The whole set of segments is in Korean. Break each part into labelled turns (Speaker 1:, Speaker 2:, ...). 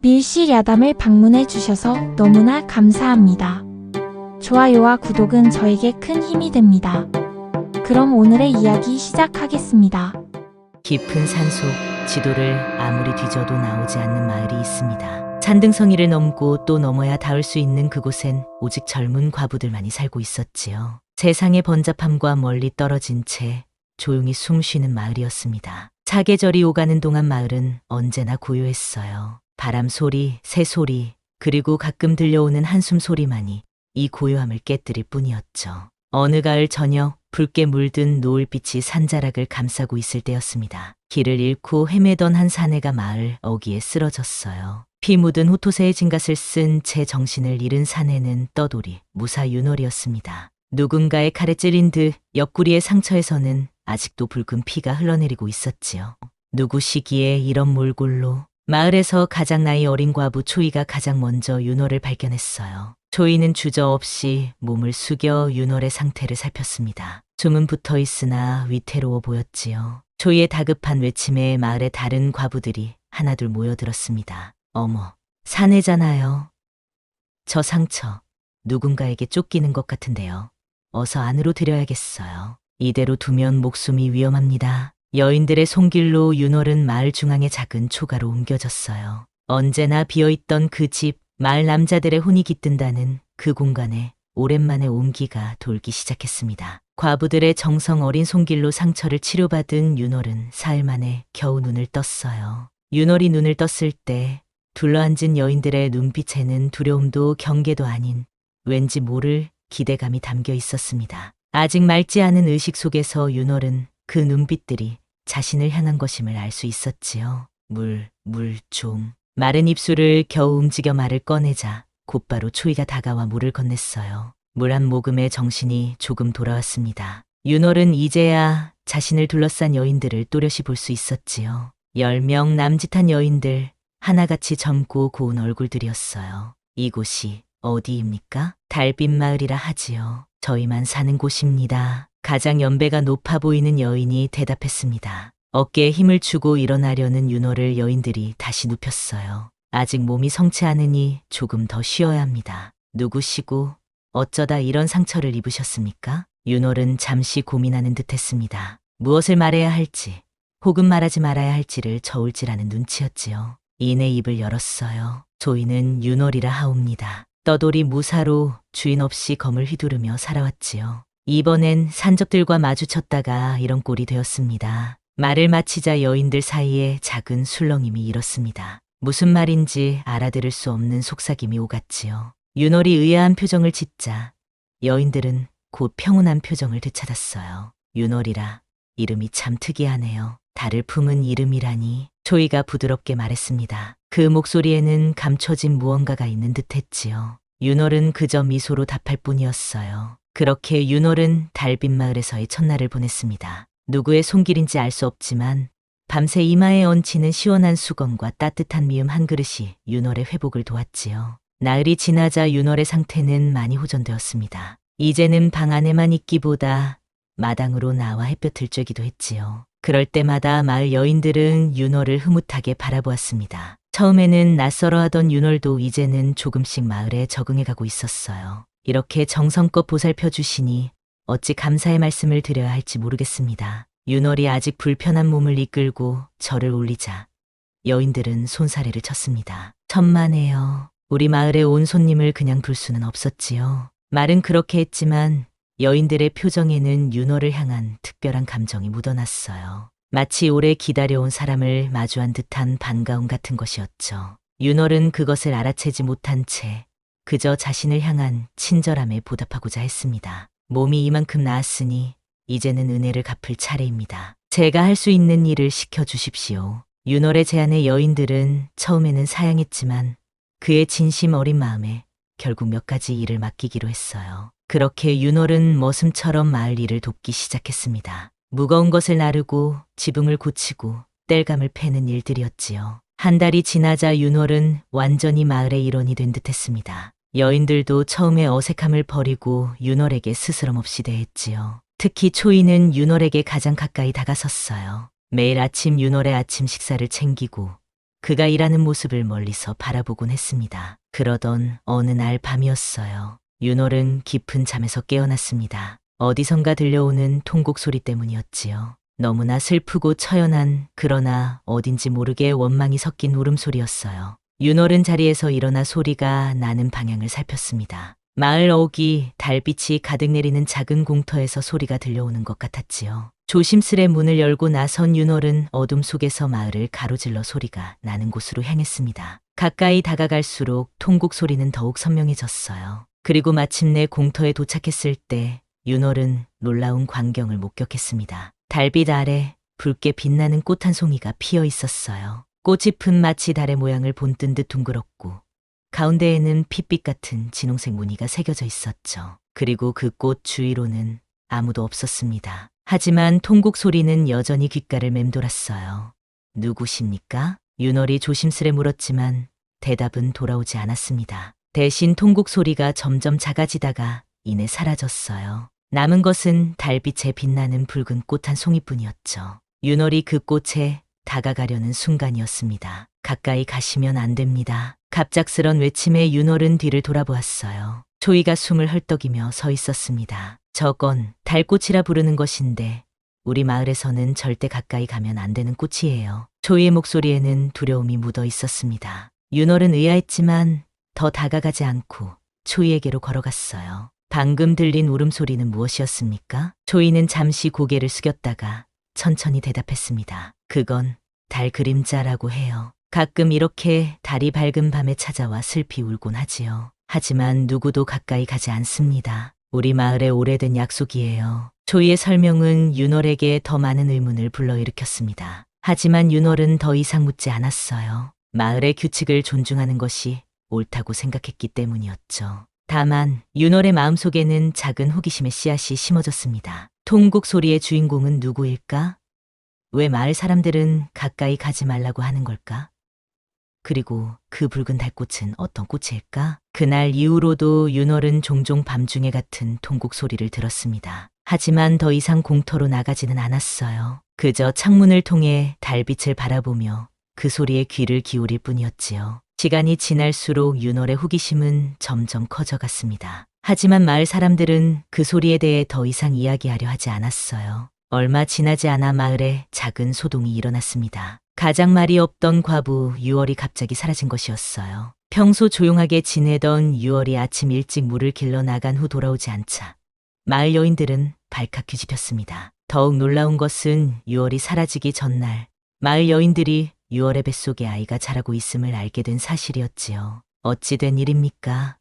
Speaker 1: 밀실 야담을 방문해 주셔서 너무나 감사합니다. 좋아요와 구독은 저에게 큰 힘이 됩니다. 그럼 오늘의 이야기 시작하겠습니다.
Speaker 2: 깊은 산속 지도를 아무리 뒤져도 나오지 않는 마을이 있습니다. 산등성이를 넘고 또 넘어야 닿을 수 있는 그곳엔 오직 젊은 과부들만이 살고 있었지요. 세상의 번잡함과 멀리 떨어진 채 조용히 숨 쉬는 마을이었습니다. 사계절이 오가는 동안 마을은 언제나 고요했어요. 바람 소리, 새 소리, 그리고 가끔 들려오는 한숨 소리만이 이 고요함을 깨뜨릴 뿐이었죠. 어느 가을 저녁 붉게 물든 노을빛이 산자락을 감싸고 있을 때였습니다. 길을 잃고 헤매던 한 사내가 마을 어귀에 쓰러졌어요. 피 묻은 호토새의 진갓을 쓴 채 정신을 잃은 사내는 떠돌이 무사 윤월이었습니다. 누군가의 칼에 찔린 듯 옆구리의 상처에서는 아직도 붉은 피가 흘러내리고 있었지요. 누구시기에 이런 몰골로. 마을에서 가장 나이 어린 과부 초이가 가장 먼저 윤월을 발견했어요. 초이는 주저없이 몸을 숙여 윤월의 상태를 살폈습니다. 숨은 붙어 있으나 위태로워 보였지요. 초이의 다급한 외침에 마을의 다른 과부들이 하나둘 모여들었습니다. 어머, 사내잖아요. 저 상처 누군가에게 쫓기는 것 같은데요. 어서 안으로 들여야겠어요. 이대로 두면 목숨이 위험합니다. 여인들의 손길로 윤월은 마을 중앙의 작은 초가로 옮겨졌어요. 언제나 비어있던 그 집, 마을 남자들의 혼이 깃든다는 그 공간에 오랜만에 온기가 돌기 시작했습니다. 과부들의 정성 어린 손길로 상처를 치료받은 윤월은 사흘 만에 겨우 눈을 떴어요. 윤월이 눈을 떴을 때 둘러앉은 여인들의 눈빛에는 두려움도 경계도 아닌 왠지 모를 기대감이 담겨 있었습니다. 아직 맑지 않은 의식 속에서 윤월은 그 눈빛들이 자신을 향한 것임을 알 수 있었지요. 좀. 마른 입술을 겨우 움직여 말을 꺼내자 곧바로 초이가 다가와 물을 건넸어요. 물 한 모금에 정신이 조금 돌아왔습니다. 윤월은 이제야 자신을 둘러싼 여인들을 또렷이 볼 수 있었지요. 10명 남짓한 여인들, 하나같이 젊고 고운 얼굴들이었어요. 이곳이 어디입니까? 달빛마을이라 하지요. 저희만 사는 곳입니다. 가장 연배가 높아 보이는 여인이 대답했습니다. 어깨에 힘을 주고 일어나려는 윤월을 여인들이 다시 눕혔어요. 아직 몸이 성치 않으니 조금 더 쉬어야 합니다. 누구시고 어쩌다 이런 상처를 입으셨습니까? 윤월은 잠시 고민하는 듯했습니다. 무엇을 말해야 할지 혹은 말하지 말아야 할지를 저울질하는 눈치였지요. 이내 입을 열었어요. 저희는 윤월이라 하옵니다. 떠돌이 무사로 주인 없이 검을 휘두르며 살아왔지요. 이번엔 산적들과 마주쳤다가 이런 꼴이 되었습니다. 말을 마치자 여인들 사이에 작은 술렁임이 일었습니다. 무슨 말인지 알아들을 수 없는 속삭임이 오갔지요. 윤월이 의아한 표정을 짓자 여인들은 곧 평온한 표정을 되찾았어요. 윤월이라 이름이 참 특이하네요. 달을 품은 이름이라니. 초이가 부드럽게 말했습니다. 그 목소리에는 감춰진 무언가가 있는 듯했지요. 윤월은 그저 미소로 답할 뿐이었어요. 그렇게 윤월은 달빛마을에서의 첫날을 보냈습니다. 누구의 손길인지 알 수 없지만 밤새 이마에 얹히는 시원한 수건과 따뜻한 미음 한 그릇이 윤월의 회복을 도왔지요. 나흘이 지나자 윤월의 상태는 많이 호전되었습니다. 이제는 방 안에만 있기보다 마당으로 나와 햇볕을 쬐기도 했지요. 그럴 때마다 마을 여인들은 윤월을 흐뭇하게 바라보았습니다. 처음에는 낯설어하던 윤월도 이제는 조금씩 마을에 적응해가고 있었어요. 이렇게 정성껏 보살펴 주시니 어찌 감사의 말씀을 드려야 할지 모르겠습니다. 윤월이 아직 불편한 몸을 이끌고 절을 올리자 여인들은 손사래를 쳤습니다. 천만에요. 우리 마을에 온 손님을 그냥 둘 수는 없었지요. 말은 그렇게 했지만 여인들의 표정에는 윤월을 향한 특별한 감정이 묻어났어요. 마치 오래 기다려온 사람을 마주한 듯한 반가움 같은 것이었죠. 윤월은 그것을 알아채지 못한 채 그저 자신을 향한 친절함에 보답하고자 했습니다. 몸이 이만큼 나았으니 이제는 은혜를 갚을 차례입니다. 제가 할 수 있는 일을 시켜주십시오. 윤월의 제안에 여인들은 처음에는 사양했지만 그의 진심 어린 마음에 결국 몇 가지 일을 맡기기로 했어요. 그렇게 윤월은 머슴처럼 마을 일을 돕기 시작했습니다. 무거운 것을 나르고 지붕을 고치고 땔감을 패는 일들이었지요. 한 달이 지나자 윤월은 완전히 마을의 일원이 된 듯했습니다. 여인들도 처음에 어색함을 버리고 윤월에게 스스럼 없이 대했지요. 특히 초이는 윤월에게 가장 가까이 다가섰어요. 매일 아침 윤월의 아침 식사를 챙기고 그가 일하는 모습을 멀리서 바라보곤 했습니다. 그러던 어느 날 밤이었어요. 윤월은 깊은 잠에서 깨어났습니다. 어디선가 들려오는 통곡 소리 때문이었지요. 너무나 슬프고 처연한, 그러나 어딘지 모르게 원망이 섞인 울음소리였어요. 윤월은 자리에서 일어나 소리가 나는 방향을 살폈습니다. 마을 어귀, 달빛이 가득 내리는 작은 공터에서 소리가 들려오는 것 같았지요. 조심스레 문을 열고 나선 윤월은 어둠 속에서 마을을 가로질러 소리가 나는 곳으로 향했습니다. 가까이 다가갈수록 통곡 소리는 더욱 선명해졌어요. 그리고 마침내 공터에 도착했을 때 윤월은 놀라운 광경을 목격했습니다. 달빛 아래 붉게 빛나는 꽃 한 송이가 피어 있었어요. 꽃잎은 마치 달의 모양을 본뜬 듯 둥그렇고 가운데에는 핏빛 같은 진홍색 무늬가 새겨져 있었죠. 그리고 그 꽃 주위로는 아무도 없었습니다. 하지만 통곡 소리는 여전히 귓가를 맴돌았어요. 누구십니까? 윤월이 조심스레 물었지만 대답은 돌아오지 않았습니다. 대신 통곡 소리가 점점 작아지다가 이내 사라졌어요. 남은 것은 달빛에 빛나는 붉은 꽃 한 송이뿐이었죠. 윤월이 그 꽃에 다가가려는 순간이었습니다. 가까이 가시면 안 됩니다. 갑작스런 외침에 윤월은 뒤를 돌아보았어요. 초이가 숨을 헐떡이며 서 있었습니다. 저건 달꽃이라 부르는 것인데 우리 마을에서는 절대 가까이 가면 안 되는 꽃이에요. 초이의 목소리에는 두려움이 묻어 있었습니다. 윤월은 의아했지만 더 다가가지 않고 초이에게로 걸어갔어요. 방금 들린 울음소리는 무엇이었습니까? 초이는 잠시 고개를 숙였다가 천천히 대답했습니다. 그건 달 그림자라고 해요. 가끔 이렇게 달이 밝은 밤에 찾아와 슬피 울곤 하지요. 하지만 누구도 가까이 가지 않습니다. 우리 마을의 오래된 약속이에요. 초이의 설명은 윤월에게 더 많은 의문을 불러일으켰습니다. 하지만 윤월은 더 이상 묻지 않았어요. 마을의 규칙을 존중하는 것이 옳다고 생각했기 때문이었죠. 다만 윤월의 마음속에는 작은 호기심의 씨앗이 심어졌습니다. 통곡 소리의 주인공은 누구일까? 왜 마을 사람들은 가까이 가지 말라고 하는 걸까? 그리고 그 붉은 달꽃은 어떤 꽃일까? 그날 이후로도 윤월은 종종 밤중에 같은 통곡 소리를 들었습니다. 하지만 더 이상 공터로 나가지는 않았어요. 그저 창문을 통해 달빛을 바라보며 그 소리에 귀를 기울일 뿐이었지요. 시간이 지날수록 윤월의 호기심은 점점 커져갔습니다. 하지만 마을 사람들은 그 소리에 대해 더 이상 이야기하려 하지 않았어요. 얼마 지나지 않아 마을에 작은 소동이 일어났습니다. 가장 말이 없던 과부 유월이 갑자기 사라진 것이었어요. 평소 조용하게 지내던 유월이 아침 일찍 물을 길러 나간 후 돌아오지 않자 마을 여인들은 발칵 뒤집혔습니다. 더욱 놀라운 것은 유월이 사라지기 전날 마을 여인들이 유월의 뱃속에 아이가 자라고 있음을 알게 된 사실이었지요. 어찌 된 일입니까?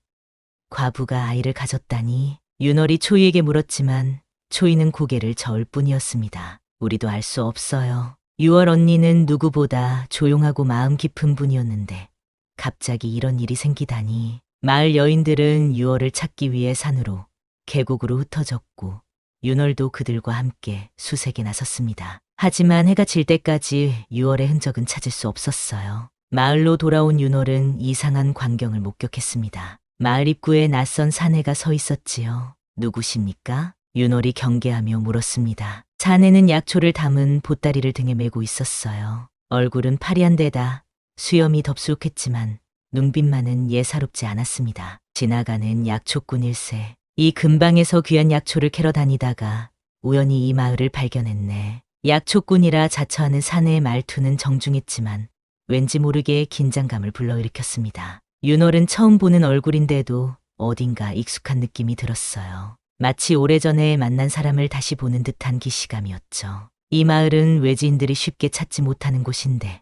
Speaker 2: 과부가 아이를 가졌다니. 윤월이 초이에게 물었지만 초이는 고개를 저을 뿐이었습니다. 우리도 알 수 없어요. 유월 언니는 누구보다 조용하고 마음 깊은 분이었는데 갑자기 이런 일이 생기다니. 마을 여인들은 유월을 찾기 위해 산으로 계곡으로 흩어졌고 윤월도 그들과 함께 수색에 나섰습니다. 하지만 해가 질 때까지 유월의 흔적은 찾을 수 없었어요. 마을로 돌아온 윤월은 이상한 광경을 목격했습니다. 마을 입구에 낯선 사내가 서 있었지요. 누구십니까? 윤월이 경계하며 물었습니다. 사내는 약초를 담은 보따리를 등에 메고 있었어요. 얼굴은 파리한 데다 수염이 덥수룩했지만 눈빛만은 예사롭지 않았습니다. 지나가는 약초꾼일세. 이 근방에서 귀한 약초를 캐러 다니다가 우연히 이 마을을 발견했네. 약초꾼이라 자처하는 사내의 말투는 정중했지만 왠지 모르게 긴장감을 불러일으켰습니다. 윤월은 처음 보는 얼굴인데도 어딘가 익숙한 느낌이 들었어요. 마치 오래전에 만난 사람을 다시 보는 듯한 기시감이었죠. 이 마을은 외지인들이 쉽게 찾지 못하는 곳인데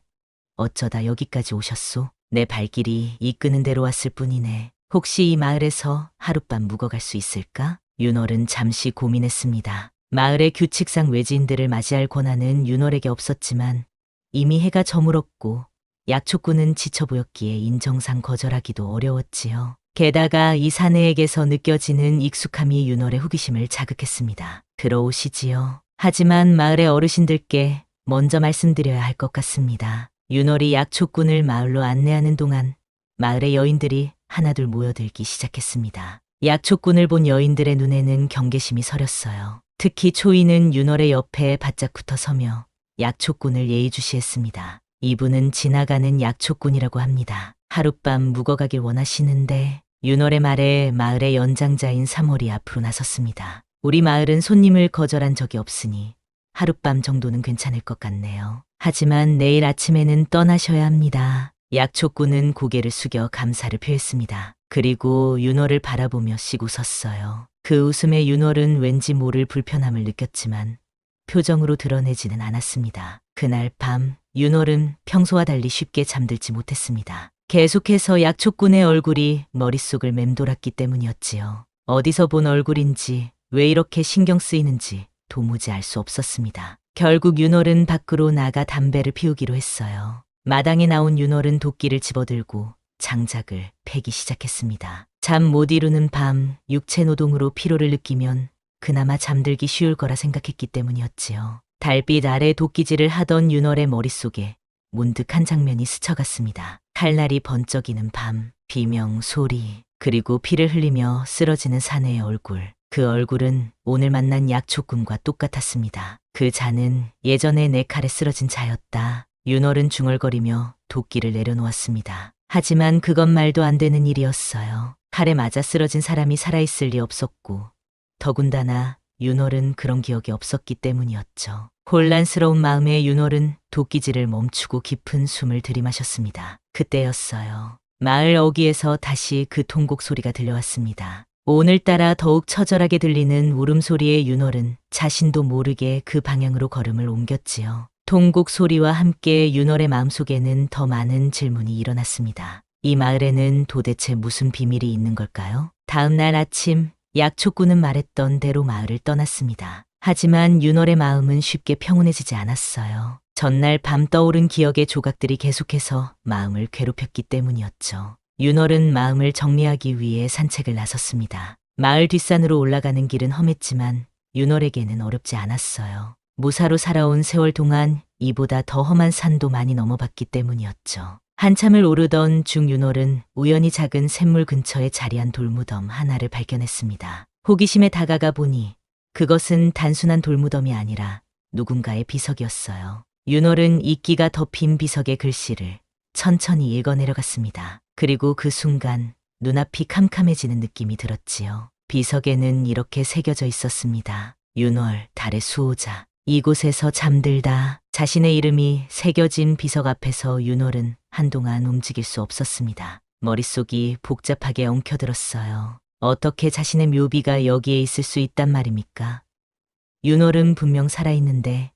Speaker 2: 어쩌다 여기까지 오셨소? 내 발길이 이끄는 대로 왔을 뿐이네. 혹시 이 마을에서 하룻밤 묵어갈 수 있을까? 윤월은 잠시 고민했습니다. 마을의 규칙상 외지인들을 맞이할 권한은 윤월에게 없었지만 이미 해가 저물었고 약초꾼은 지쳐 보였기에 인정상 거절하기도 어려웠지요. 게다가 이 사내에게서 느껴지는 익숙함이 윤월의 호기심을 자극했습니다. 들어오시지요. 하지만 마을의 어르신들께 먼저 말씀드려야 할 것 같습니다. 윤월이 약초꾼을 마을로 안내하는 동안 마을의 여인들이 하나둘 모여들기 시작했습니다. 약초꾼을 본 여인들의 눈에는 경계심이 서렸어요. 특히 초이는 윤월의 옆에 바짝 붙어 서며 약초꾼을 예의주시했습니다. 이분은 지나가는 약초꾼이라고 합니다. 하룻밤 묵어가길 원하시는데 윤월의 말에 마을의 연장자인 사몰이 앞으로 나섰습니다. 우리 마을은 손님을 거절한 적이 없으니 하룻밤 정도는 괜찮을 것 같네요. 하지만 내일 아침에는 떠나셔야 합니다. 약초꾼은 고개를 숙여 감사를 표했습니다. 그리고 윤월을 바라보며 씩 웃었어요. 그 웃음에 윤월은 왠지 모를 불편함을 느꼈지만 표정으로 드러내지는 않았습니다. 그날 밤 윤월은 평소와 달리 쉽게 잠들지 못했습니다. 계속해서 약초꾼의 얼굴이 머릿속을 맴돌았기 때문이었지요. 어디서 본 얼굴인지 왜 이렇게 신경 쓰이는지 도무지 알 수 없었습니다. 결국 윤월은 밖으로 나가 담배를 피우기로 했어요. 마당에 나온 윤월은 도끼를 집어들고 장작을 패기 시작했습니다. 잠 못 이루는 밤 육체 노동으로 피로를 느끼면 그나마 잠들기 쉬울 거라 생각했기 때문이었지요. 달빛 아래 도끼질을 하던 윤월의 머릿속에 문득 한 장면이 스쳐갔습니다. 칼날이 번쩍이는 밤, 비명, 소리, 그리고 피를 흘리며 쓰러지는 사내의 얼굴. 그 얼굴은 오늘 만난 약초꾼과 똑같았습니다. 그 자는 예전에 내 칼에 쓰러진 자였다. 윤월은 중얼거리며 도끼를 내려놓았습니다. 하지만 그건 말도 안 되는 일이었어요. 칼에 맞아 쓰러진 사람이 살아있을 리 없었고 더군다나 윤월은 그런 기억이 없었기 때문이었죠. 혼란스러운 마음에 윤월은 도끼질을 멈추고 깊은 숨을 들이마셨습니다. 그때였어요. 마을 어귀에서 다시 그 통곡 소리가 들려왔습니다. 오늘따라 더욱 처절하게 들리는 울음소리에 윤월은 자신도 모르게 그 방향으로 걸음을 옮겼지요. 통곡 소리와 함께 윤월의 마음속에는 더 많은 질문이 일어났습니다. 이 마을에는 도대체 무슨 비밀이 있는 걸까요? 다음 날 아침 약초꾼은 말했던 대로 마을을 떠났습니다. 하지만 윤월의 마음은 쉽게 평온해지지 않았어요. 전날 밤 떠오른 기억의 조각들이 계속해서 마음을 괴롭혔기 때문이었죠. 윤월은 마음을 정리하기 위해 산책을 나섰습니다. 마을 뒷산으로 올라가는 길은 험했지만 윤월에게는 어렵지 않았어요. 무사로 살아온 세월 동안 이보다 더 험한 산도 많이 넘어봤기 때문이었죠. 한참을 오르던 중 윤월은 우연히 작은 샘물 근처에 자리한 돌무덤 하나를 발견했습니다. 호기심에 다가가 보니 그것은 단순한 돌무덤이 아니라 누군가의 비석이었어요. 윤월은 이끼가 덮인 비석의 글씨를 천천히 읽어내려갔습니다. 그리고 그 순간 눈앞이 캄캄해지는 느낌이 들었지요. 비석에는 이렇게 새겨져 있었습니다. 윤월, 달의 수호자. 이곳에서 잠들다. 자신의 이름이 새겨진 비석 앞에서 윤월은 한동안 움직일 수 없었습니다. 머릿속이 복잡하게 엉켜들었어요. 어떻게 자신의 묘비가 여기에 있을 수 있단 말입니까? 윤월은 분명 살아있는데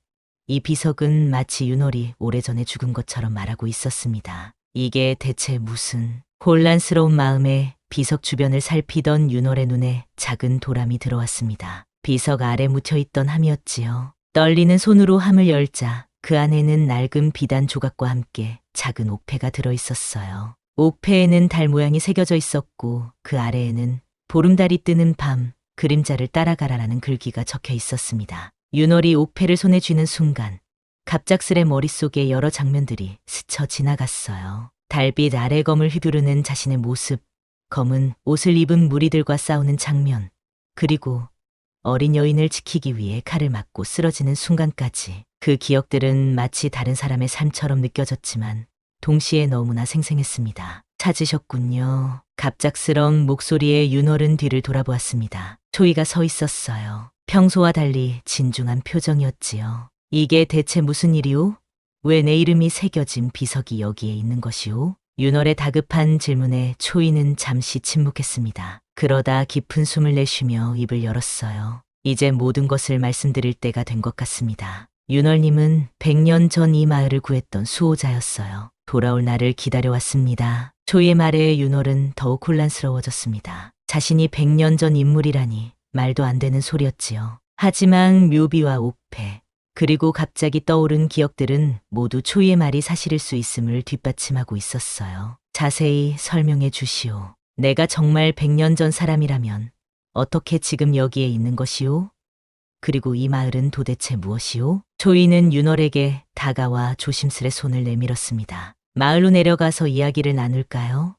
Speaker 2: 이 비석은 마치 윤월이 오래전에 죽은 것처럼 말하고 있었습니다. 이게 대체 무슨... 혼란스러운 마음에 비석 주변을 살피던 윤월의 눈에 작은 도람이 들어왔습니다. 비석 아래 묻혀있던 함이었지요. 떨리는 손으로 함을 열자 그 안에는 낡은 비단 조각과 함께 작은 옥패가 들어있었어요. 옥패에는 달 모양이 새겨져 있었고 그 아래에는 보름달이 뜨는 밤 그림자를 따라가라라는 글귀가 적혀 있었습니다. 윤월이 옥패를 손에 쥐는 순간 갑작스레 머릿속에 여러 장면들이 스쳐 지나갔어요. 달빛 아래 검을 휘두르는 자신의 모습, 검은 옷을 입은 무리들과 싸우는 장면, 그리고 어린 여인을 지키기 위해 칼을 맞고 쓰러지는 순간까지 그 기억들은 마치 다른 사람의 삶처럼 느껴졌지만 동시에 너무나 생생했습니다. 찾으셨군요. 갑작스러운 목소리에 윤월은 뒤를 돌아보았습니다. 초이가 서 있었어요. 평소와 달리 진중한 표정이었지요. 이게 대체 무슨 일이오? 왜 내 이름이 새겨진 비석이 여기에 있는 것이오? 윤월의 다급한 질문에 초이는 잠시 침묵했습니다. 그러다 깊은 숨을 내쉬며 입을 열었어요. 이제 모든 것을 말씀드릴 때가 된 것 같습니다. 윤월님은 100년 전 이 마을을 구했던 수호자였어요. 돌아올 날을 기다려왔습니다. 초이의 말에 윤월은 더욱 혼란스러워졌습니다. 자신이 100년 전 인물이라니 말도 안 되는 소리였지요. 하지만 묘비와 옥패, 그리고 갑자기 떠오른 기억들은 모두 초이의 말이 사실일 수 있음을 뒷받침하고 있었어요. 자세히 설명해 주시오. 내가 정말 100년 전 사람이라면 어떻게 지금 여기에 있는 것이오? 그리고 이 마을은 도대체 무엇이오? 초이는 윤월에게 다가와 조심스레 손을 내밀었습니다. 마을로 내려가서 이야기를 나눌까요?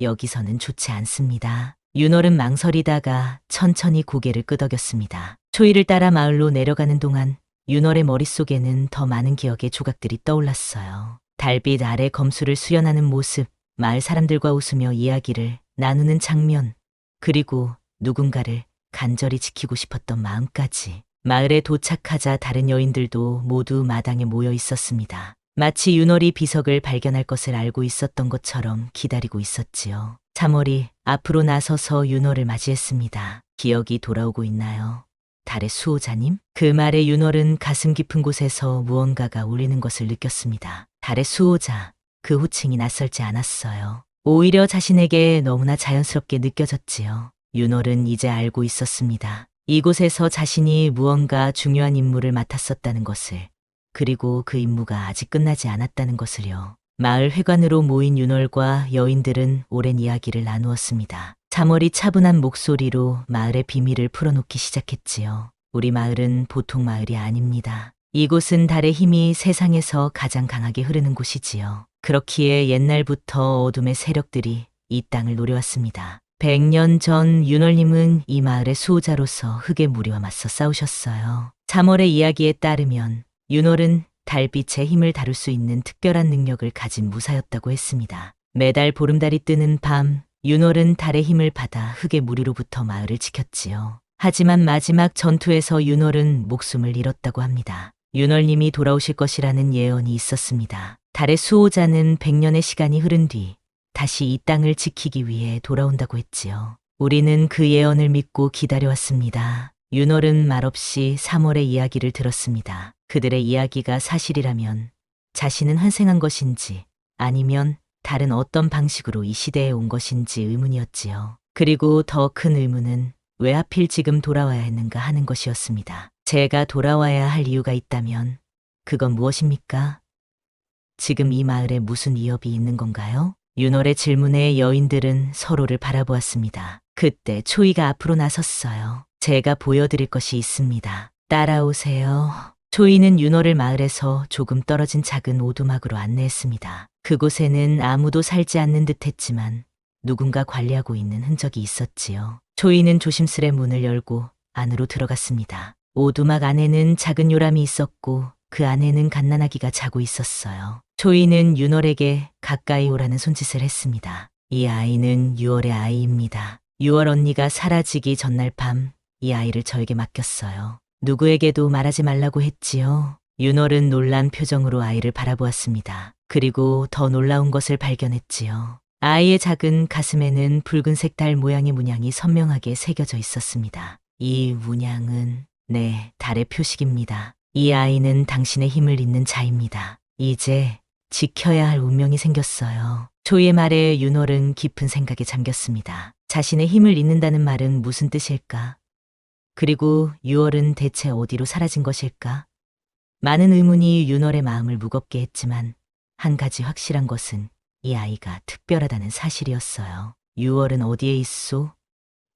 Speaker 2: 여기서는 좋지 않습니다. 윤월은 망설이다가 천천히 고개를 끄덕였습니다. 초이를 따라 마을로 내려가는 동안 윤월의 머릿속에는 더 많은 기억의 조각들이 떠올랐어요. 달빛 아래 검수를 수련하는 모습, 마을 사람들과 웃으며 이야기를 나누는 장면, 그리고 누군가를 간절히 지키고 싶었던 마음까지. 마을에 도착하자 다른 여인들도 모두 마당에 모여 있었습니다. 마치 윤월이 비석을 발견할 것을 알고 있었던 것처럼 기다리고 있었지요. 3월이 앞으로 나서서 윤월을 맞이했습니다. 기억이 돌아오고 있나요? 달의 수호자님? 그 말에 윤월은 가슴 깊은 곳에서 무언가가 울리는 것을 느꼈습니다. 달의 수호자, 그 호칭이 낯설지 않았어요. 오히려 자신에게 너무나 자연스럽게 느껴졌지요. 윤월은 이제 알고 있었습니다. 이곳에서 자신이 무언가 중요한 임무를 맡았었다는 것을, 그리고 그 임무가 아직 끝나지 않았다는 것을요. 마을 회관으로 모인 윤월과 여인들은 오랜 이야기를 나누었습니다. 3월이 차분한 목소리로 마을의 비밀을 풀어놓기 시작했지요. 우리 마을은 보통 마을이 아닙니다. 이곳은 달의 힘이 세상에서 가장 강하게 흐르는 곳이지요. 그렇기에 옛날부터 어둠의 세력들이 이 땅을 노려왔습니다. 100년 전 윤월님은 이 마을의 수호자로서 흑의 무리와 맞서 싸우셨어요. 3월의 이야기에 따르면 윤월은 달빛의 힘을 다룰 수 있는 특별한 능력을 가진 무사였다고 했습니다. 매달 보름달이 뜨는 밤, 윤월은 달의 힘을 받아 흑의 무리로부터 마을을 지켰지요. 하지만 마지막 전투에서 윤월은 목숨을 잃었다고 합니다. 윤월님이 돌아오실 것이라는 예언이 있었습니다. 달의 수호자는 100년의 시간이 흐른 뒤 다시 이 땅을 지키기 위해 돌아온다고 했지요. 우리는 그 예언을 믿고 기다려왔습니다. 윤월은 말없이 3월의 이야기를 들었습니다. 그들의 이야기가 사실이라면 자신은 환생한 것인지 아니면 다른 어떤 방식으로 이 시대에 온 것인지 의문이었지요. 그리고 더 큰 의문은 왜 하필 지금 돌아와야 했는가 하는 것이었습니다. 제가 돌아와야 할 이유가 있다면 그건 무엇입니까? 지금 이 마을에 무슨 위협이 있는 건가요? 윤월의 질문에 여인들은 서로를 바라보았습니다. 그때 초이가 앞으로 나섰어요. 제가 보여드릴 것이 있습니다. 따라오세요. 초이는 윤월을 마을에서 조금 떨어진 작은 오두막으로 안내했습니다. 그곳에는 아무도 살지 않는 듯했지만 누군가 관리하고 있는 흔적이 있었지요. 초이는 조심스레 문을 열고 안으로 들어갔습니다. 오두막 안에는 작은 요람이 있었고 그 안에는 갓난아기가 자고 있었어요. 초이는 윤월에게 가까이 오라는 손짓을 했습니다. 이 아이는 유월의 아이입니다. 유월 언니가 사라지기 전날 밤 이 아이를 저에게 맡겼어요. 누구에게도 말하지 말라고 했지요. 윤월은 놀란 표정으로 아이를 바라보았습니다. 그리고 더 놀라운 것을 발견했지요. 아이의 작은 가슴에는 붉은색 달 모양의 문양이 선명하게 새겨져 있었습니다. 이 문양은 달의 표식입니다. 이 아이는 당신의 힘을 잇는 자입니다. 이제 지켜야 할 운명이 생겼어요. 초이의 말에 윤월은 깊은 생각에 잠겼습니다. 자신의 힘을 잇는다는 말은 무슨 뜻일까? 그리고 유월은 대체 어디로 사라진 것일까? 많은 의문이 윤월의 마음을 무겁게 했지만 한 가지 확실한 것은 이 아이가 특별하다는 사실이었어요. 유월은 어디에 있소?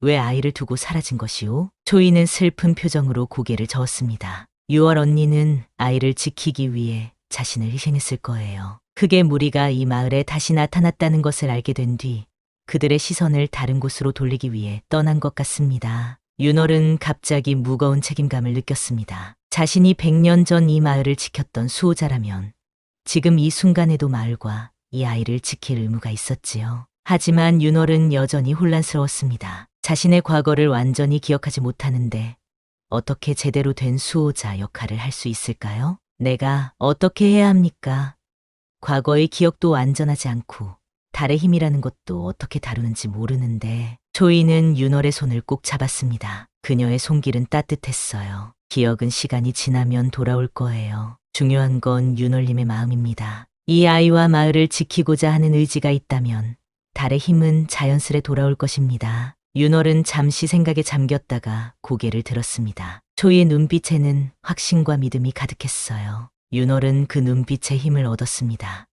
Speaker 2: 왜 아이를 두고 사라진 것이오? 초이는 슬픈 표정으로 고개를 저었습니다. 유월 언니는 아이를 지키기 위해 자신을 희생했을 거예요. 흑의 무리가 이 마을에 다시 나타났다는 것을 알게 된 뒤 그들의 시선을 다른 곳으로 돌리기 위해 떠난 것 같습니다. 윤월은 갑자기 무거운 책임감을 느꼈습니다. 자신이 100년 전 이 마을을 지켰던 수호자라면 지금 이 순간에도 마을과 이 아이를 지킬 의무가 있었지요. 하지만 윤월은 여전히 혼란스러웠습니다. 자신의 과거를 완전히 기억하지 못하는데 어떻게 제대로 된 수호자 역할을 할 수 있을까요? 내가 어떻게 해야 합니까? 과거의 기억도 완전하지 않고 달의 힘이라는 것도 어떻게 다루는지 모르는데. 초이는 윤월의 손을 꼭 잡았습니다. 그녀의 손길은 따뜻했어요. 기억은 시간이 지나면 돌아올 거예요. 중요한 건 윤월님의 마음입니다. 이 아이와 마을을 지키고자 하는 의지가 있다면 달의 힘은 자연스레 돌아올 것입니다. 윤월은 잠시 생각에 잠겼다가 고개를 들었습니다. 초이의 눈빛에는 확신과 믿음이 가득했어요. 윤월은 그 눈빛에 힘을 얻었습니다.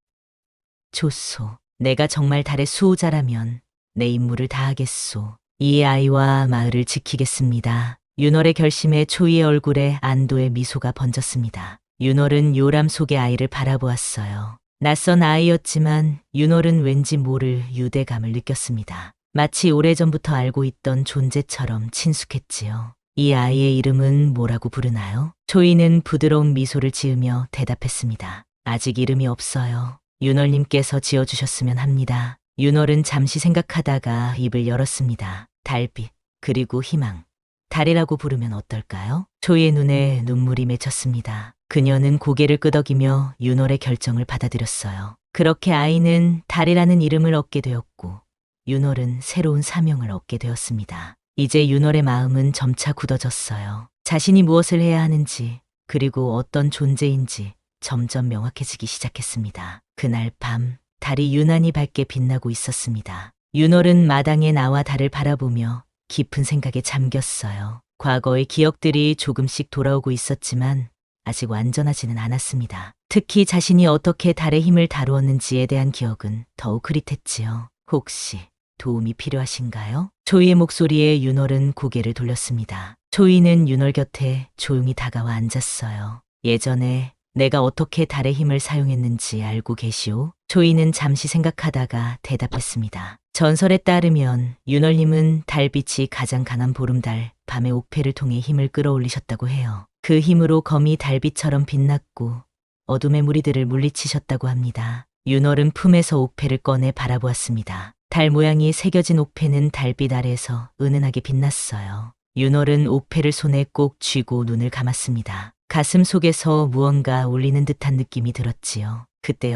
Speaker 2: 좋소. 내가 정말 달의 수호자라면 내 임무를 다하겠소. 이 아이와 마을을 지키겠습니다. 윤월의 결심에 초이의 얼굴에 안도의 미소가 번졌습니다. 윤월은 요람 속의 아이를 바라보았어요. 낯선 아이였지만 윤월은 왠지 모를 유대감을 느꼈습니다. 마치 오래전부터 알고 있던 존재처럼 친숙했지요. 이 아이의 이름은 뭐라고 부르나요? 초이는 부드러운 미소를 지으며 대답했습니다. 아직 이름이 없어요. 윤월님께서 지어주셨으면 합니다. 윤월은 잠시 생각하다가 입을 열었습니다. 달빛, 그리고 희망. 달이라고 부르면 어떨까요? 초이의 눈에 눈물이 맺혔습니다. 그녀는 고개를 끄덕이며 윤월의 결정을 받아들였어요. 그렇게 아이는 달이라는 이름을 얻게 되었고, 윤월은 새로운 사명을 얻게 되었습니다. 이제 윤월의 마음은 점차 굳어졌어요. 자신이 무엇을 해야 하는지, 그리고 어떤 존재인지 점점 명확해지기 시작했습니다. 그날 밤, 달이 유난히 밝게 빛나고 있었습니다. 윤월은 마당에 나와 달을 바라보며 깊은 생각에 잠겼어요. 과거의 기억들이 조금씩 돌아오고 있었지만 아직 완전하지는 않았습니다. 특히 자신이 어떻게 달의 힘을 다루었는지에 대한 기억은 더욱 흐릿했지요. 혹시 도움이 필요하신가요? 초이의 목소리에 윤월은 고개를 돌렸습니다. 초이는 윤월 곁에 조용히 다가와 앉았어요. 예전에 내가 어떻게 달의 힘을 사용했는지 알고 계시오? 초이는 잠시 생각하다가 대답했습니다. 전설에 따르면 윤월님은 달빛이 가장 강한 보름달, 밤의 옥패를 통해 힘을 끌어올리셨다고 해요. 그 힘으로 검이 달빛처럼 빛났고 어둠의 무리들을 물리치셨다고 합니다. 윤월은 품에서 옥패를 꺼내 바라보았습니다. 달 모양이 새겨진 옥패는 달빛 아래에서 은은하게 빛났어요. 윤월은 옥패를 손에 꼭 쥐고 눈을 감았습니다. 가슴 속에서 무언가 울리는 듯한 느낌이 들었지요.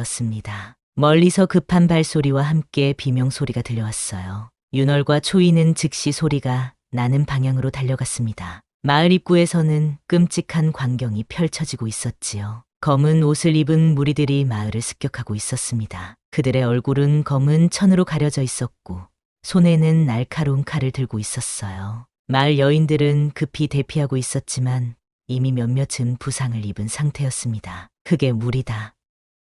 Speaker 2: 그때였습니다. 멀리서 급한 발소리와 함께 비명소리가 들려왔어요. 윤월과 초이는 즉시 소리가 나는 방향으로 달려갔습니다. 마을 입구에서는 끔찍한 광경이 펼쳐지고 있었지요. 검은 옷을 입은 무리들이 마을을 습격하고 있었습니다. 그들의 얼굴은 검은 천으로 가려져 있었고 손에는 날카로운 칼을 들고 있었어요. 마을 여인들은 급히 대피하고 있었지만 이미 몇몇은 부상을 입은 상태였습니다. 그게 무리다.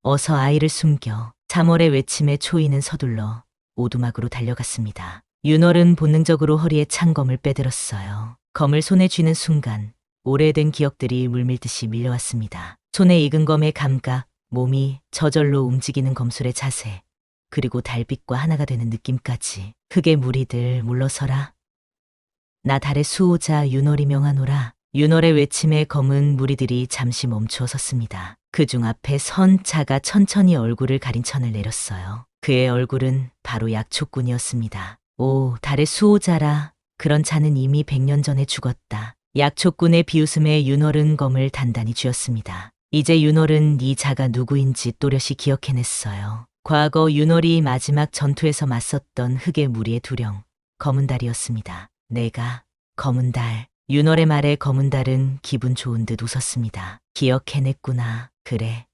Speaker 2: 어서 아이를 숨겨. 3월의 외침에 초이는 서둘러 오두막으로 달려갔습니다. 윤월은 본능적으로 허리에 찬 검을 빼들었어요. 검을 손에 쥐는 순간 오래된 기억들이 물밀듯이 밀려왔습니다. 손에 익은 검의 감각, 몸이 저절로 움직이는 검술의 자세, 그리고 달빛과 하나가 되는 느낌까지. 흑의 무리들 물러서라. 나 달의 수호자 윤월이 명하노라. 윤월의 외침에 검은 무리들이 잠시 멈추어 섰습니다. 그중 앞에 선 자가 천천히 얼굴을 가린 천을 내렸어요. 그의 얼굴은 바로 약초꾼이었습니다. 오, 달의 수호자라. 그런 자는 이미 100년 전에 죽었다. 약초꾼의 비웃음에 윤월은 검을 단단히 쥐었습니다. 이제 윤월은 이 자가 누구인지 또렷이 기억해냈어요. 과거 윤월이 마지막 전투에서 맞섰던 흑의 무리의 두령, 검은 달이었습니다. 내가 검은 달. 윤월의 말에 검은 달은 기분 좋은 듯 웃었습니다. 기억해냈구나. 그래,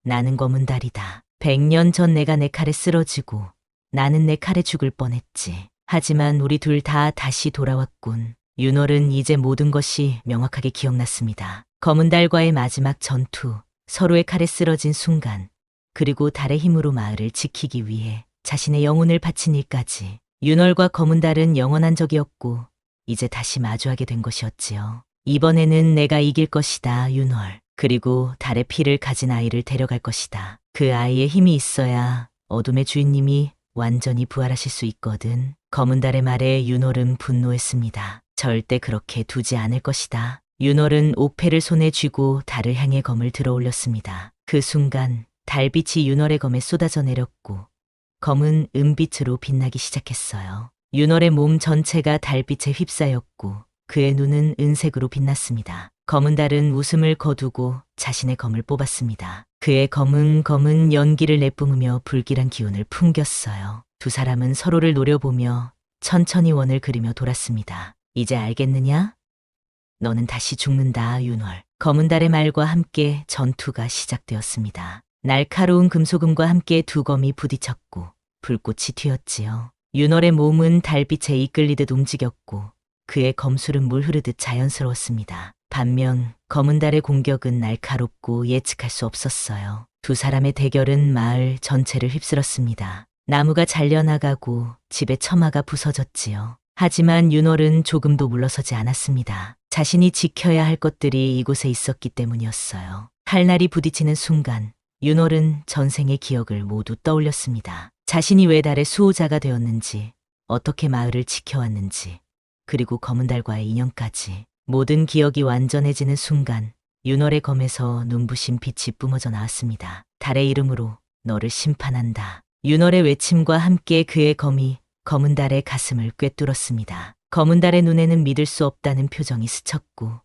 Speaker 2: 나는 검은 달이다. 100년 전 내가 내 칼에 쓰러지고 나는 내 칼에 죽을 뻔했지. 하지만 우리 둘 다 다시 돌아왔군. 윤월은 이제 모든 것이 명확하게 기억났습니다. 검은 달과의 마지막 전투, 서로의 칼에 쓰러진 순간, 그리고 달의 힘으로 마을을 지키기 위해 자신의 영혼을 바친 일까지. 윤월과 검은 달은 영원한 적이었고 이제 다시 마주하게 된 것이었지요. 이번에는 내가 이길 것이다, 윤월. 그리고 달의 피를 가진 아이를 데려갈 것이다. 그 아이의 힘이 있어야 어둠의 주인님이 완전히 부활하실 수 있거든. 검은 달의 말에 윤월은 분노했습니다. 절대 그렇게 두지 않을 것이다. 윤월은 옥패를 손에 쥐고 달을 향해 검을 들어 올렸습니다. 그 순간 달빛이 윤월의 검에 쏟아져 내렸고 검은 은빛으로 빛나기 시작했어요. 윤월의 몸 전체가 달빛에 휩싸였고 그의 눈은 은색으로 빛났습니다. 검은 달은 웃음을 거두고 자신의 검을 뽑았습니다. 그의 검은 연기를 내뿜으며 불길한 기운을 풍겼어요. 두 사람은 서로를 노려보며 천천히 원을 그리며 돌았습니다. 이제 알겠느냐? 너는 다시 죽는다, 윤월. 검은 달의 말과 함께 전투가 시작되었습니다. 날카로운 금소금과 함께 두 검이 부딪혔고 불꽃이 튀었지요. 윤월의 몸은 달빛에 이끌리듯 움직였고 그의 검술은 물 흐르듯 자연스러웠습니다. 반면 검은 달의 공격은 날카롭고 예측할 수 없었어요. 두 사람의 대결은 마을 전체를 휩쓸었습니다. 나무가 잘려나가고 집의 처마가 부서졌지요. 하지만 윤월은 조금도 물러서지 않았습니다. 자신이 지켜야 할 것들이 이곳에 있었기 때문이었어요. 칼날이 부딪히는 순간 윤월은 전생의 기억을 모두 떠올렸습니다. 자신이 왜 달의 수호자가 되었는지, 어떻게 마을을 지켜왔는지, 그리고 검은 달과의 인연까지. 모든 기억이 완전해지는 순간 윤월의 검에서 눈부신 빛이 뿜어져 나왔습니다. 달의 이름으로 너를 심판한다. 윤월의 외침과 함께 그의 검이 검은 달의 가슴을 꿰뚫었습니다. 검은 달의 눈에는 믿을 수 없다는 표정이 스쳤고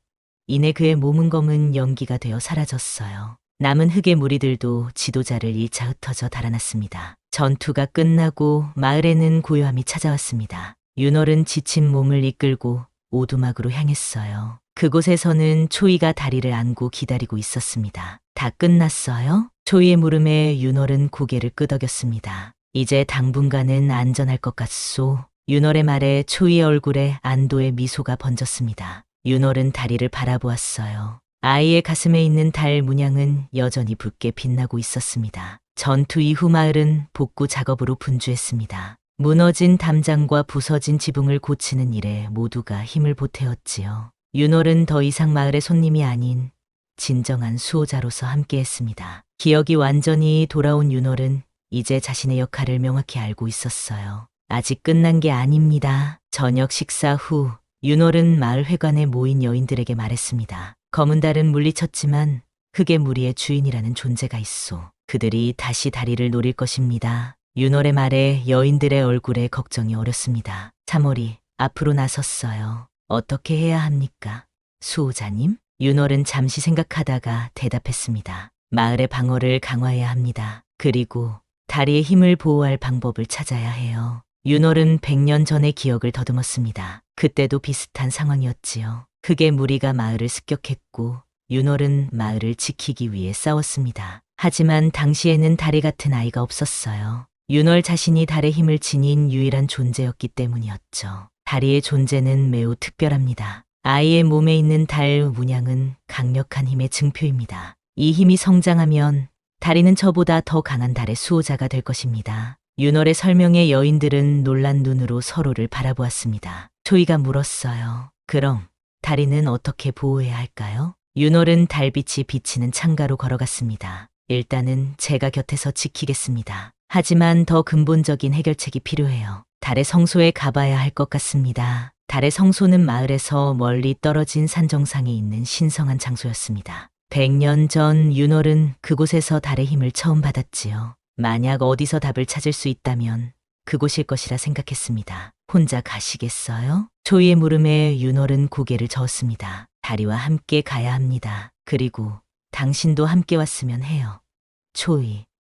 Speaker 2: 이내 그의 몸은 검은 연기가 되어 사라졌어요. 남은 흑의 무리들도 지도자를 잃자 흩어져 달아났습니다. 전투가 끝나고 마을에는 고요함이 찾아왔습니다. 윤월은 지친 몸을 이끌고 오두막으로 향했어요. 그곳에서는 초이가 다리를 안고 기다리고 있었습니다. 다 끝났어요? 초이의 물음에 윤월은 고개를 끄덕였습니다. 이제 당분간은 안전할 것 같소. 윤월의 말에 초이의 얼굴에 안도의 미소가 번졌습니다. 윤월은 다리를 바라보았어요. 아이의 가슴에 있는 달 문양은 여전히 붉게 빛나고 있었습니다. 전투 이후 마을은 복구 작업으로 분주했습니다. 무너진 담장과 부서진 지붕을 고치는 일에 모두가 힘을 보태었지요. 윤월은 더 이상 마을의 손님이 아닌 진정한 수호자로서 함께했습니다. 기억이 완전히 돌아온 윤월은 이제 자신의 역할을 명확히 알고 있었어요. 아직 끝난 게 아닙니다. 저녁 식사 후 윤월은 마을 회관에 모인 여인들에게 말했습니다. 검은 달은 물리쳤지만 흑의 무리의 주인이라는 존재가 있소. 그들이 다시 다리를 노릴 것입니다. 윤월의 말에 여인들의 얼굴에 걱정이 어렸습니다. 3월이 앞으로 나섰어요. 어떻게 해야 합니까? 수호자님? 윤월은 잠시 생각하다가 대답했습니다. 마을의 방어를 강화해야 합니다. 그리고 다리의 힘을 보호할 방법을 찾아야 해요. 윤월은 100년 전의 기억을 더듬었습니다. 그때도 비슷한 상황이었지요. 흑의 무리가 마을을 습격했고 윤월은 마을을 지키기 위해 싸웠습니다. 하지만 당시에는 다리 같은 아이가 없었어요. 윤월 자신이 달의 힘을 지닌 유일한 존재였기 때문이었죠. 다리의 존재는 매우 특별합니다. 아이의 몸에 있는 달 문양은 강력한 힘의 증표입니다. 이 힘이 성장하면 다리는 저보다 더 강한 달의 수호자가 될 것입니다. 윤월의 설명에 여인들은 놀란 눈으로 서로를 바라보았습니다. 초이가 물었어요. 그럼 다리는 어떻게 보호해야 할까요? 윤월은 달빛이 비치는 창가로 걸어갔습니다. 일단은 제가 곁에서 지키겠습니다. 하지만 더 근본적인 해결책이 필요해요. 달의 성소에 가봐야 할 것 같습니다. 달의 성소는 마을에서 멀리 떨어진 산 정상에 있는 신성한 장소였습니다. 100년 전 윤월은 그곳에서 달의 힘을 처음 받았지요. 만약 어디서 답을 찾을 수 있다면 그곳일 것이라 생각했습니다. 혼자 가시겠어요? 초이의 물음에 윤월은 고개를 저었습니다. 다리와 함께 가야 합니다. 그리고 당신도 함께 왔으면 해요.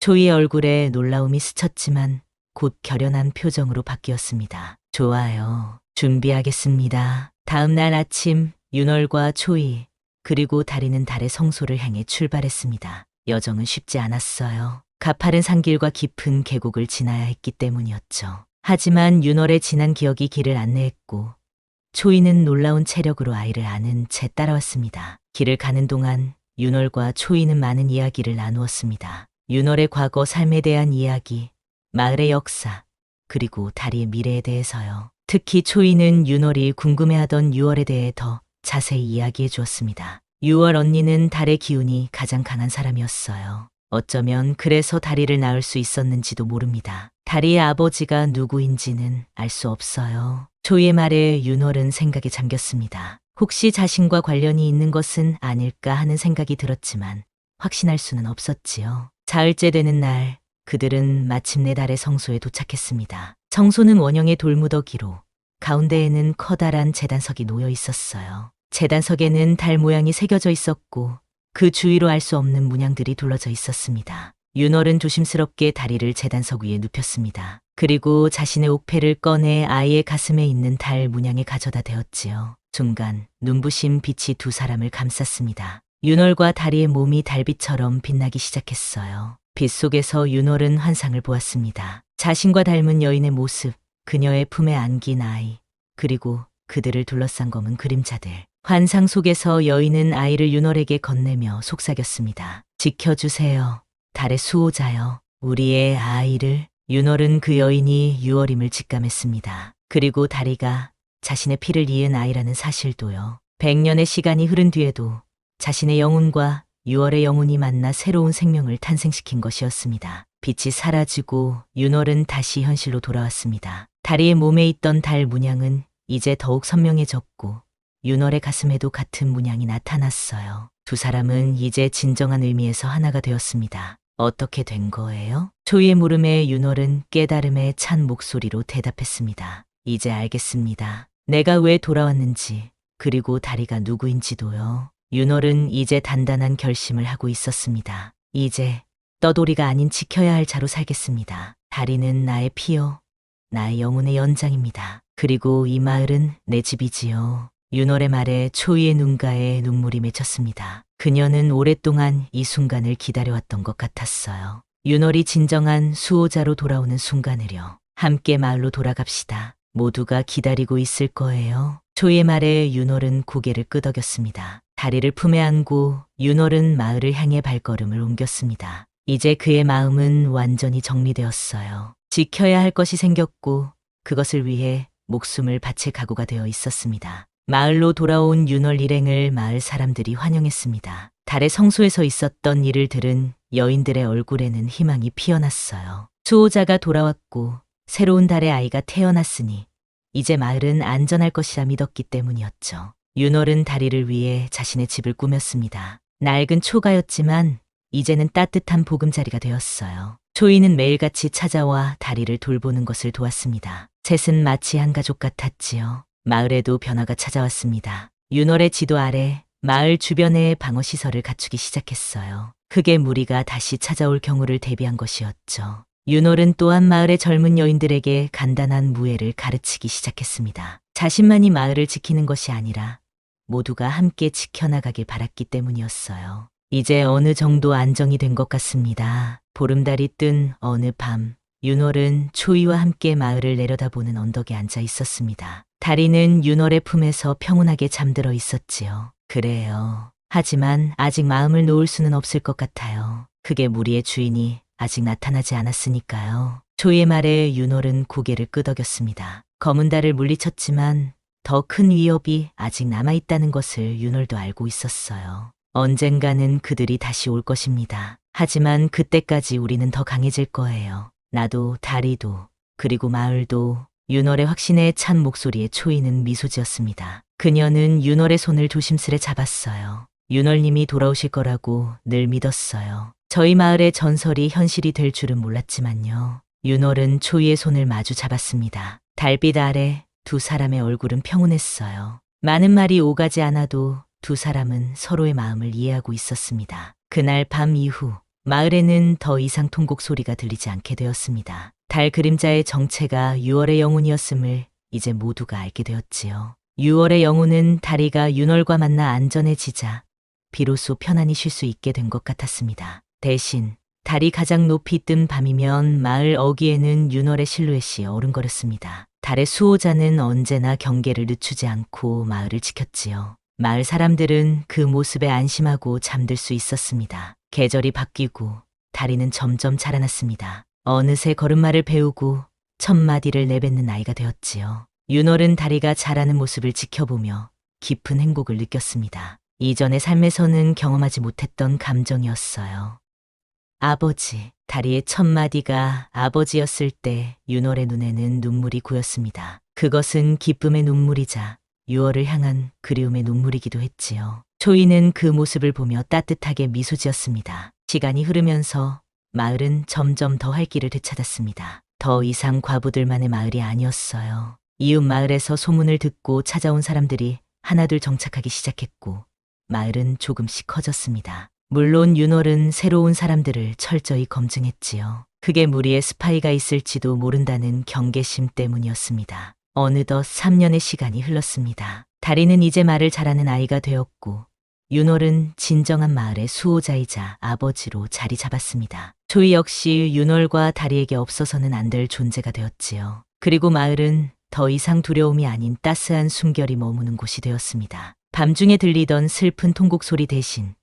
Speaker 2: 초이의 얼굴에 놀라움이 스쳤지만 곧 결연한 표정으로 바뀌었습니다. 좋아요. 준비하겠습니다. 다음 날 아침 윤월과 초이 그리고 다리는 달의 성소를 향해 출발했습니다. 여정은 쉽지 않았어요. 가파른 산길과 깊은 계곡을 지나야 했기 때문이었죠. 하지만 윤월의 진한 기억이 길을 안내했고 초이는 놀라운 체력으로 아이를 안은 채 따라왔습니다. 길을 가는 동안 윤월과 초이는 많은 이야기를 나누었습니다. 윤월의 과거 삶에 대한 이야기, 마을의 역사, 그리고 다리의 미래에 대해서요. 특히 초이는 윤월이 궁금해하던 유월에 대해 더 자세히 이야기해 주었습니다. 유월 언니는 달의 기운이 가장 강한 사람이었어요. 어쩌면 그래서 다리를 낳을 수 있었는지도 모릅니다. 다리의 아버지가 누구인지는 알 수 없어요. 초이의 말에 윤월은 생각에 잠겼습니다. 혹시 자신과 관련이 있는 것은 아닐까 하는 생각이 들었지만 확신할 수는 없었지요. 사흘째 되는 날 그들은 마침내 달의 성소에 도착했습니다. 성소는 원형의 돌무더기로 가운데에는 커다란 제단석이 놓여 있었어요. 제단석에는 달 모양이 새겨져 있었고 그 주위로 알 수 없는 문양들이 둘러져 있었습니다. 윤월은 조심스럽게 다리를 제단석 위에 눕혔습니다. 그리고 자신의 옥패를 꺼내 아이의 가슴에 있는 달 문양에 가져다 대었지요. 순간 눈부신 빛이 두 사람을 감쌌습니다. 윤월과 다리의 몸이 달빛처럼 빛나기 시작했어요. 빛 속에서 윤월은 환상을 보았습니다. 자신과 닮은 여인의 모습, 그녀의 품에 안긴 아이, 그리고 그들을 둘러싼 검은 그림자들. 환상 속에서 여인은 아이를 윤월에게 건네며 속삭였습니다. 지켜주세요. 달의 수호자여. 우리의 아이를. 윤월은 그 여인이 유월임을 직감했습니다. 그리고 다리가 자신의 피를 이은 아이라는 사실도요. 100년의 시간이 흐른 뒤에도 자신의 영혼과 유월의 영혼이 만나 새로운 생명을 탄생시킨 것이었습니다. 빛이 사라지고 윤월은 다시 현실로 돌아왔습니다. 다리의 몸에 있던 달 문양은 이제 더욱 선명해졌고 윤월의 가슴에도 같은 문양이 나타났어요. 두 사람은 이제 진정한 의미에서 하나가 되었습니다. 어떻게 된 거예요? 초이의 물음에 윤월은 깨달음에 찬 목소리로 대답했습니다. 이제 알겠습니다. 내가 왜 돌아왔는지, 그리고 다리가 누구인지도요. 윤월은 이제 단단한 결심을 하고 있었습니다. 이제 떠돌이가 아닌 지켜야 할 자로 살겠습니다. 다리는 나의 피요, 나의 영혼의 연장입니다. 그리고 이 마을은 내 집이지요. 윤월의 말에 초이의 눈가에 눈물이 맺혔습니다. 그녀는 오랫동안 이 순간을 기다려왔던 것 같았어요. 윤월이 진정한 수호자로 돌아오는 순간을요. 함께 마을로 돌아갑시다. 모두가 기다리고 있을 거예요. 초이의 말에 윤월은 고개를 끄덕였습니다. 다리를 품에 안고 윤월은 마을을 향해 발걸음을 옮겼습니다. 이제 그의 마음은 완전히 정리되었어요. 지켜야 할 것이 생겼고 그것을 위해 목숨을 바칠 각오가 되어 있었습니다. 마을로 돌아온 윤월 일행을 마을 사람들이 환영했습니다. 달의 성소에서 있었던 일을 들은 여인들의 얼굴에는 희망이 피어났어요. 수호자가 돌아왔고 새로운 달의 아이가 태어났으니 이제 마을은 안전할 것이라 믿었기 때문이었죠. 윤월은 다리를 위해 자신의 집을 꾸몄습니다. 낡은 초가였지만 이제는 따뜻한 보금자리가 되었어요. 초이는 매일같이 찾아와 다리를 돌보는 것을 도왔습니다. 셋은 마치 한 가족 같았지요. 마을에도 변화가 찾아왔습니다. 윤월의 지도 아래 마을 주변에 방어시설을 갖추기 시작했어요. 흙의 무리가 다시 찾아올 경우를 대비한 것이었죠. 윤월은 또한 마을의 젊은 여인들에게 간단한 무예를 가르치기 시작했습니다. 자신만이 마을을 지키는 것이 아니라 모두가 함께 지켜나가길 바랐기 때문이었어요. 이제 어느 정도 안정이 된 것 같습니다. 보름달이 뜬 어느 밤, 윤월은 초이와 함께 마을을 내려다보는 언덕에 앉아 있었습니다. 다리는 윤월의 품에서 평온하게 잠들어 있었지요. 그래요. 하지만 아직 마음을 놓을 수는 없을 것 같아요. 그게 무리의 주인이 아직 나타나지 않았으니까요. 초이의 말에 윤월은 고개를 끄덕였습니다. 검은 달을 물리쳤지만 더 큰 위협이 아직 남아있다는 것을 윤월도 알고 있었어요. 언젠가는 그들이 다시 올 것입니다. 하지만 그때까지 우리는 더 강해질 거예요. 나도 다리도 그리고 마을도. 윤월의 확신에 찬 목소리에 초이는 미소 지었습니다. 그녀는 윤월의 손을 조심스레 잡았어요. 윤월님이 돌아오실 거라고 늘 믿었어요. 저희 마을의 전설이 현실이 될 줄은 몰랐지만요. 윤월은 초이의 손을 마주 잡았습니다. 달빛 아래 두 사람의 얼굴은 평온했어요. 많은 말이 오가지 않아도 두 사람은 서로의 마음을 이해하고 있었습니다. 그날 밤 이후 마을에는 더 이상 통곡 소리가 들리지 않게 되었습니다. 달 그림자의 정체가 6월의 영혼이었음을 이제 모두가 알게 되었지요. 6월의 영혼은 다리가 윤월과 만나 안전해지자 비로소 편안히 쉴 수 있게 된 것 같았습니다. 대신 달이 가장 높이 뜬 밤이면 마을 어귀에는 윤월의 실루엣이 어른거렸습니다. 달의 수호자는 언제나 경계를 늦추지 않고 마을을 지켰지요. 마을 사람들은 그 모습에 안심하고 잠들 수 있었습니다. 계절이 바뀌고 다리는 점점 자라났습니다. 어느새 걸음마를 배우고 첫 마디를 내뱉는 나이가 되었지요. 윤월은 다리가 자라는 모습을 지켜보며 깊은 행복을 느꼈습니다. 이전의 삶에서는 경험하지 못했던 감정이었어요. 아버지. 다리의 첫 마디가 아버지였을 때 윤월의 눈에는 눈물이 고였습니다. 그것은 기쁨의 눈물이자 6월을 향한 그리움의 눈물이기도 했지요. 초이는 그 모습을 보며 따뜻하게 미소 지었습니다. 시간이 흐르면서 마을은 점점 더 할 길을 되찾았습니다. 더 이상 과부들만의 마을이 아니었어요. 이웃 마을에서 소문을 듣고 찾아온 사람들이 하나둘 정착하기 시작했고 마을은 조금씩 커졌습니다. 물론 윤월은 새로운 사람들을 철저히 검증했지요. 그게 무리의 스파이가 있을지도 모른다는 경계심 때문이었습니다. 어느덧 3년의 시간이 흘렀습니다. 다리는 이제 말을 잘하는 아이가 되었고 윤월은 진정한 마을의 수호자이자 아버지로 자리 잡았습니다. 초이 역시 윤월과 다리에게 없어서는 안 될 존재가 되었지요. 그리고 마을은 더 이상 두려움이 아닌 따스한 숨결이 머무는 곳이 되었습니다. 밤중에 들리던 슬픈 통곡 소리 대신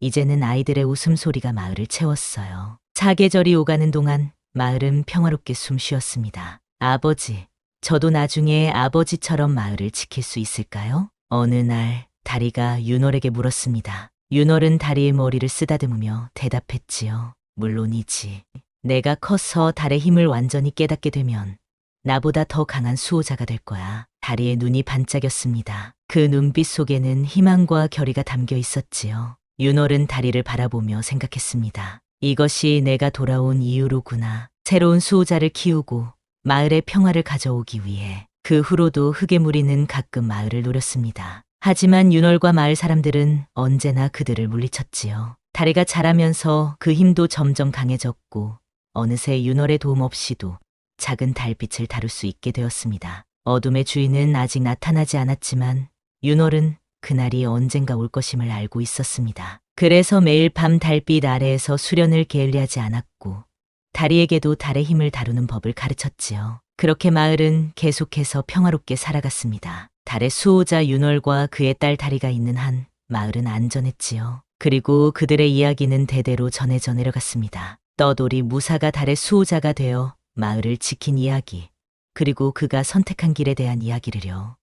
Speaker 2: 이제는 아이들의 웃음소리가 마을을 채웠어요. 사계절이 오가는 동안 마을은 평화롭게 숨 쉬었습니다. 아버지, 저도 나중에 아버지처럼 마을을 지킬 수 있을까요? 어느 날 다리가 윤월에게 물었습니다. 윤월은 다리의 머리를 쓰다듬으며 대답했지요. 물론이지. 내가 커서 달의 힘을 완전히 깨닫게 되면 나보다 더 강한 수호자가 될 거야. 다리의 눈이 반짝였습니다. 그 눈빛 속에는 희망과 결의가 담겨 있었지요. 윤월은 다리를 바라보며 생각했습니다. 이것이 내가 돌아온 이유로구나. 새로운 수호자를 키우고 마을에 평화를 가져오기 위해. 그 후로도 흙의 무리는 가끔 마을을 노렸습니다. 하지만 윤월과 마을 사람들은 언제나 그들을 물리쳤지요. 다리가 자라면서 그 힘도 점점 강해졌고 어느새 윤월의 도움 없이도 작은 달빛을 다룰 수 있게 되었습니다. 어둠의 주인은 아직 나타나지 않았지만 윤월은 그날이 언젠가 올 것임을 알고 있었습니다. 그래서 매일 밤 달빛 아래에서 수련을 게을리하지 않았고 다리에게도 달의 힘을 다루는 법을 가르쳤지요. 그렇게 마을은 계속해서 평화롭게 살아갔습니다. 달의 수호자 윤월과 그의 딸 다리가 있는 한 마을은 안전했지요. 그리고 그들의 이야기는 대대로 전해져 내려갔습니다. 떠돌이 무사가 달의 수호자가 되어 마을을 지킨 이야기, 그리고 그가 선택한 길에 대한 이야기를요.